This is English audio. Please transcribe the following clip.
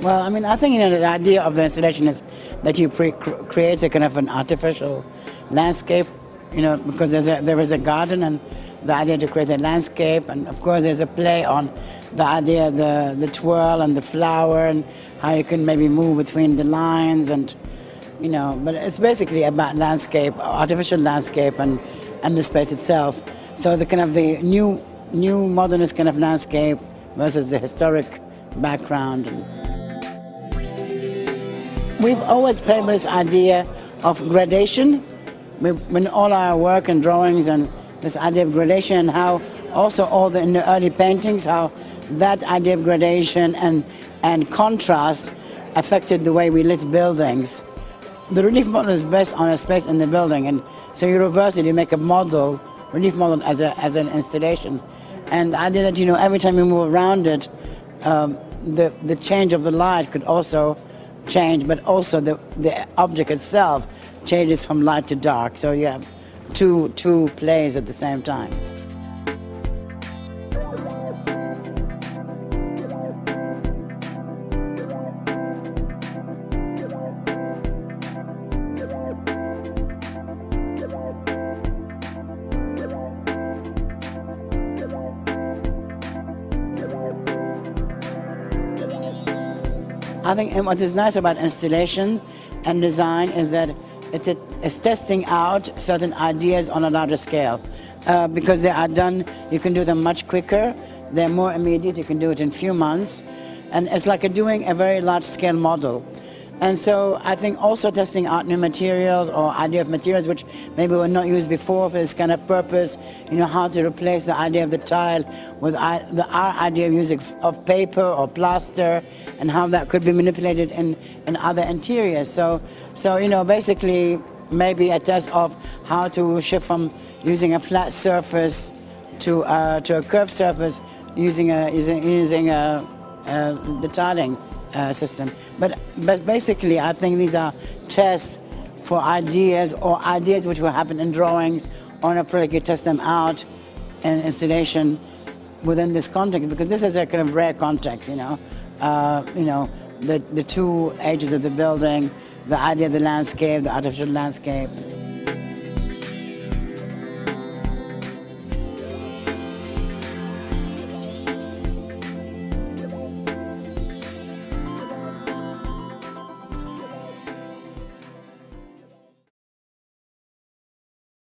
Well, I mean, I think the idea of the installation is that you create a kind of an artificial landscape, because there is a garden, and the idea to create a landscape, and of course there's a play on the idea of the twirl and the flower and how you can maybe move between the lines, and but it's basically about landscape, artificial landscape, and the space itself. So the kind of the new modernist kind of landscape versus the historic background. We've always played with this idea of gradation in all our work and drawings, and this idea of gradation, and how also in the early paintings, how that idea of gradation and contrast affected the way we lit buildings. The relief model is based on a space in the building, and so you reverse it, you make a model, relief model as an installation. And the idea that every time you move around it, the change of the light could also change, but also the object itself changes from light to dark. So you have two plays at the same time. I think what is nice about installation and design is that it's testing out certain ideas on a larger scale. Because they are done, you can do them much quicker, they're more immediate, you can do it in a few months, and it's like doing a very large scale model. And so I think also testing out new materials or idea of materials which maybe were not used before for this kind of purpose, how to replace the idea of the tile with our idea of using of paper or plaster, and how that could be manipulated in other interiors. So basically maybe a test of how to shift from using a flat surface to a curved surface using the tiling system. But basically I think these are tests for ideas, or ideas which will happen in drawings or in a project. You test them out in installation within this context, because this is a kind of rare context, the two ages of the building, the idea of the landscape, the artificial landscape.